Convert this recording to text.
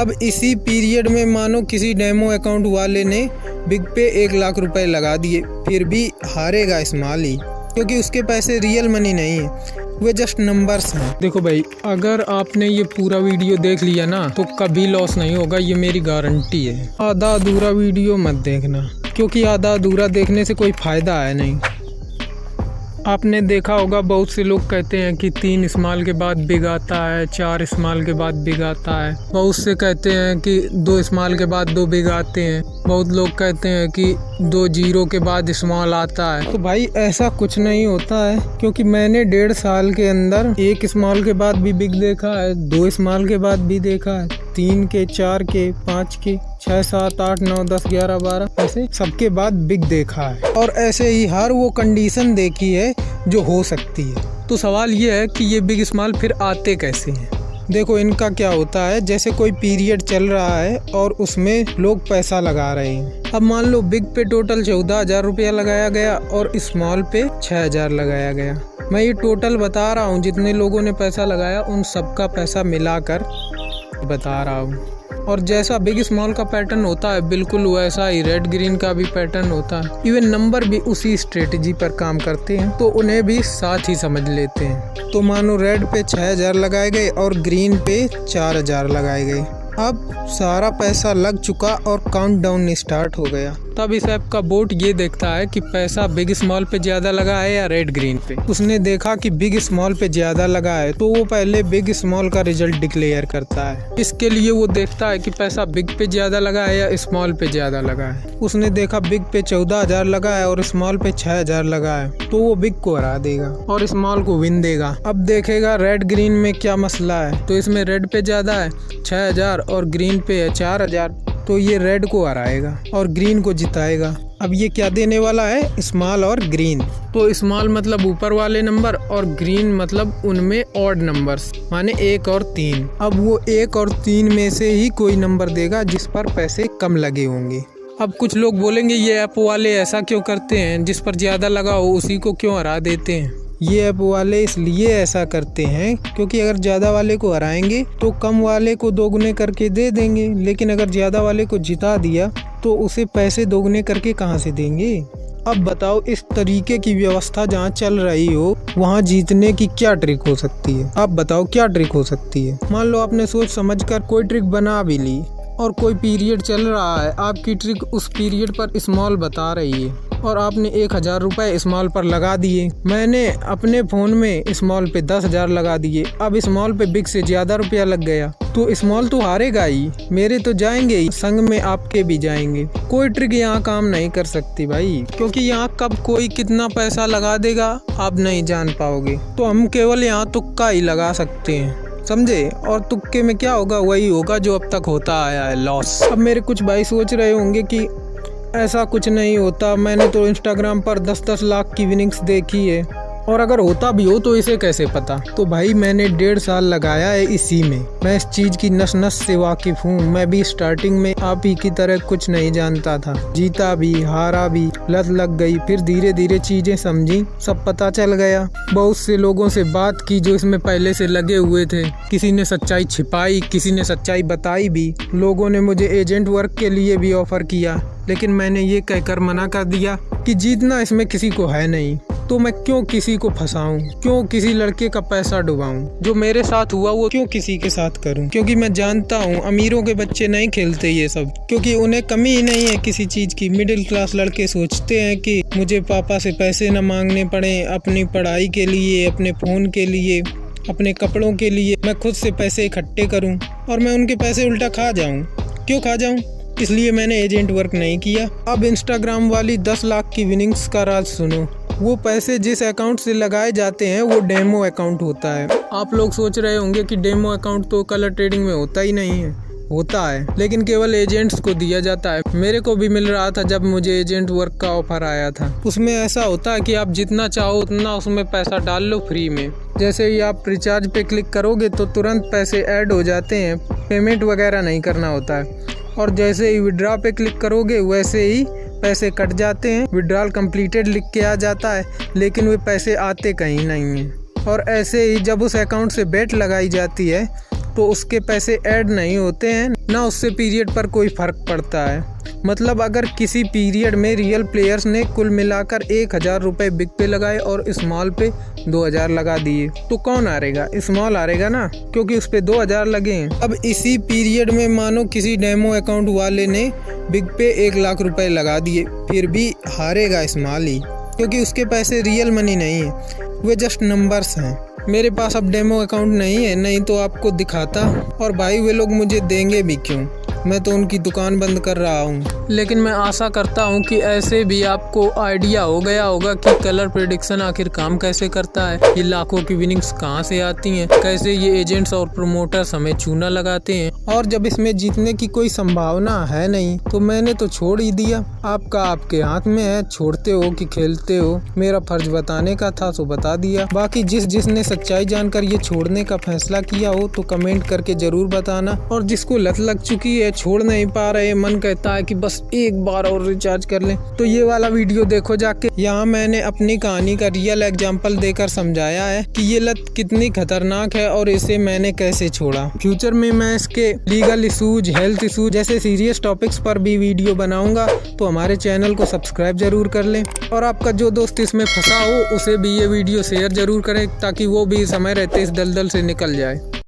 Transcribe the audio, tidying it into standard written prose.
अब इसी पीरियड में मानो किसी डेमो अकाउंट वाले ने बिग पे 1 लाख रुपए लगा दिए, फिर भी हारेगा स्मॉल ही, क्योंकि उसके पैसे रियल मनी नहीं है, वे जस्ट नंबर्स हैं। देखो भाई, अगर आपने ये पूरा वीडियो देख लिया ना तो कभी लॉस नहीं होगा, ये मेरी गारंटी है। आधा अधूरा वीडियो मत देखना, क्योंकि आधा अधूरा देखने से कोई फ़ायदा है नहीं। आपने देखा होगा बहुत से लोग कहते हैं कि 3 इस्तेमाल के बाद बिग आता है, 4 इस्तेमाल के बाद बिग आता है। बहुत से कहते हैं कि 2 इस्तेमाल के बाद 2 बिग आते हैं। बहुत लोग कहते हैं कि 2 जीरो के बाद स्मॉल आता है। तो भाई ऐसा कुछ नहीं होता है, क्योंकि मैंने 1.5 साल के अंदर 1 स्मॉल के बाद भी बिग देखा है, 2 स्मॉल के बाद भी देखा है, 3 के, 4 के, 5 के, 6, 7, 8, 9, 10, 11, 12 ऐसे सबके बाद बिग देखा है। और ऐसे ही हर वो कंडीशन देखी है जो हो सकती है। तो सवाल ये है कि ये बिग स्मॉल फिर आते कैसे हैं। देखो, इनका क्या होता है, जैसे कोई पीरियड चल रहा है और उसमें लोग पैसा लगा रहे हैं। अब मान लो बिग पे टोटल 14,000 रुपया लगाया गया और स्मॉल पे 6,000 लगाया गया। मैं ये टोटल बता रहा हूँ, जितने लोगों ने पैसा लगाया उन सबका पैसा मिलाकर बता रहा हूँ। और जैसा बिग स्मॉल का पैटर्न होता है बिल्कुल वैसा ही रेड ग्रीन का भी पैटर्न होता है। इवन नंबर भी उसी स्ट्रेटजी पर काम करते हैं, तो उन्हें भी साथ ही समझ लेते हैं। तो मानो रेड पे 6,000 लगाए गए और ग्रीन पे 4,000 लगाए गए। अब सारा पैसा लग चुका और काउंटडाउन स्टार्ट हो गया। तब इस ऐप का बोट ये देखता है कि पैसा बिग स्मॉल पे ज़्यादा लगा है या रेड ग्रीन पे। उसने देखा कि बिग स्मॉल पे ज़्यादा लगा है, तो वो पहले बिग स्मॉल का रिजल्ट डिक्लेयर करता है। इसके लिए वो देखता है कि पैसा बिग पे ज़्यादा लगा है या स्मॉल पे ज़्यादा लगा है। उसने देखा बिग पे 14,000 लगा है और स्मॉल पे 6,000 लगा है, तो वो बिग को हरा देगा और स्मॉल को विन देगा। अब देखेगा रेड ग्रीन में क्या मसला है, तो इसमें रेड पे ज़्यादा है 6,000 और ग्रीन पे है 4,000, तो ये रेड को हराएगा और ग्रीन को जिताएगा। अब ये क्या देने वाला है, स्मॉल और ग्रीन। तो स्मॉल मतलब ऊपर वाले नंबर और ग्रीन मतलब उनमें ऑड नंबर्स, माने 1 और 3। अब वो 1 और 3 में से ही कोई नंबर देगा जिस पर पैसे कम लगे होंगे। अब कुछ लोग बोलेंगे ये ऐप वाले ऐसा क्यों करते हैं, जिस पर ज़्यादा लगा हो उसी को क्यों हरा देते हैं। ये ऐप वाले इसलिए ऐसा करते हैं क्योंकि अगर ज़्यादा वाले को हराएंगे तो कम वाले को दोगुने करके दे देंगे, लेकिन अगर ज़्यादा वाले को जिता दिया तो उसे पैसे दोगुने करके कहाँ से देंगे। अब बताओ, इस तरीके की व्यवस्था जहाँ चल रही हो वहाँ जीतने की क्या ट्रिक हो सकती है। आप बताओ क्या ट्रिक हो सकती है। मान लो आपने सोच समझकर कोई ट्रिक बना भी ली और कोई पीरियड चल रहा है, आपकी ट्रिक उस पीरियड पर स्मॉल बता रही है और आपने 1,000 रुपये स्मॉल पर लगा दिए। मैंने अपने फ़ोन में स्मॉल पे 10,000 लगा दिए। अब स्मॉल पे बिग से ज़्यादा रुपया लग गया, तो स्मॉल तो हारेगा ही, मेरे तो जाएंगे ही, संग में आपके भी जाएंगे। कोई ट्रिक यहाँ काम नहीं कर सकती भाई, क्योंकि यहाँ कब कोई कितना पैसा लगा देगा आप नहीं जान पाओगे। तो हम केवल यहाँ तुक्का ही लगा सकते हैं, समझे। और तुक्के में क्या होगा, वही होगा जो अब तक होता आया है, लॉस। अब मेरे कुछ भाई सोच रहे होंगे कि ऐसा कुछ नहीं होता, मैंने तो इंस्टाग्राम पर 10-10 लाख की विनिंग्स देखी है, और अगर होता भी हो तो इसे कैसे पता। तो भाई मैंने 1.5 साल लगाया है इसी में, मैं इस चीज़ की नस नस से वाकिफ़ हूँ। मैं भी स्टार्टिंग में आप ही की तरह कुछ नहीं जानता था, जीता भी हारा भी, लत लग गई, फिर धीरे धीरे चीज़ें समझी, सब पता चल गया। बहुत से लोगों से बात की जो इसमें पहले से लगे हुए थे, किसी ने सच्चाई छिपाई, किसी ने सच्चाई बताई भी। लोगों ने मुझे एजेंट वर्क के लिए भी ऑफ़र किया, लेकिन मैंने ये कहकर मना कर दिया कि जीतना इसमें किसी को है नहीं, तो मैं क्यों किसी को फंसाऊं, क्यों किसी लड़के का पैसा डुबाऊं। जो मेरे साथ हुआ वो क्यों किसी के साथ करूं, क्योंकि मैं जानता हूं अमीरों के बच्चे नहीं खेलते ये सब, क्योंकि उन्हें कमी ही नहीं है किसी चीज़ की। मिडिल क्लास लड़के सोचते हैं कि मुझे पापा से पैसे न मांगने पड़े, अपनी पढ़ाई के लिए, अपने फ़ोन के लिए, अपने कपड़ों के लिए मैं खुद से पैसे इकट्ठे करूँ और मैं उनके पैसे उल्टा खा जाऊँ। क्यों खा जाऊँ, इसलिए मैंने एजेंट वर्क नहीं किया। अब इंस्टाग्राम वाली 10 लाख की विनिंग्स का राज सुनो। वो पैसे जिस अकाउंट से लगाए जाते हैं वो डेमो अकाउंट होता है। आप लोग सोच रहे होंगे कि डेमो अकाउंट तो कलर ट्रेडिंग में होता ही नहीं है। होता है, लेकिन केवल एजेंट्स को दिया जाता है। मेरे को भी मिल रहा था जब मुझे एजेंट वर्क का ऑफर आया था। उसमें ऐसा होता है कि आप जितना चाहो उतना उसमें पैसा डाल लो फ्री में। जैसे ही आप रिचार्ज पे क्लिक करोगे तो तुरंत पैसे ऐड हो जाते हैं, पेमेंट वगैरह नहीं करना होता है। और जैसे ही विड्रॉ पे क्लिक करोगे वैसे ही पैसे कट जाते हैं। विड्रॉल कंप्लीटेड लिख के आ जाता है, लेकिन वे पैसे आते कहीं नहीं हैं। और ऐसे ही जब उस अकाउंट से बेट लगाई जाती है तो उसके पैसे ऐड नहीं होते हैं, ना उससे पीरियड पर कोई फर्क पड़ता है। मतलब अगर किसी पीरियड में रियल प्लेयर्स ने कुल मिलाकर 1000 रुपये बिग पे लगाए और स्मॉल पे 2000 लगा दिए तो कौन हारेगा? स्मॉल हारेगा ना, क्योंकि उस पे 2000 लगे हैं। अब इसी पीरियड में मानो किसी डेमो अकाउंट वाले ने बिग पे 1 लाख रुपए लगा दिए, फिर भी हारेगा स्मॉल ही, क्योंकि उसके पैसे रियल मनी नहीं है, वे जस्ट नंबर्स हैं। मेरे पास अब डेमो अकाउंट नहीं है, नहीं तो आपको दिखाता। और भाई वे लोग मुझे देंगे भी क्यों, मैं तो उनकी दुकान बंद कर रहा हूँ। लेकिन मैं आशा करता हूँ कि ऐसे भी आपको आइडिया हो गया होगा कि कलर प्रेडिक्शन आखिर काम कैसे करता है, ये लाखों की विनिंग्स कहाँ से आती हैं, कैसे ये एजेंट्स और प्रोमोटर्स हमें चूना लगाते हैं। और जब इसमें जीतने की कोई संभावना है नहीं तो मैंने तो छोड़ ही दिया। आपका आपके हाथ में है, छोड़ते हो कि खेलते हो। मेरा फर्ज बताने का था तो बता दिया। बाकी जिसने सच्चाई जानकर ये छोड़ने का फैसला किया हो तो कमेंट करके जरूर बताना। और जिसको लत लग चुकी है, छोड़ नहीं पा रहे, मन कहता है कि बस एक बार और रिचार्ज कर लें, तो ये वाला वीडियो देखो जाके। यहाँ मैंने अपनी कहानी का रियल एग्जाम्पल देकर समझाया है कि ये लत कितनी खतरनाक है और इसे मैंने कैसे छोड़ा। फ्यूचर में मैं इसके लीगल इशूज, हेल्थ इशूज जैसे सीरियस टॉपिक्स पर भी वीडियो बनाऊंगा, तो हमारे चैनल को सब्सक्राइब जरूर कर लें। और आपका जो दोस्त इसमें फंसा हो उसे भी ये वीडियो शेयर जरूर करें, ताकि वो भी समय रहते इस दलदल से निकल जाए।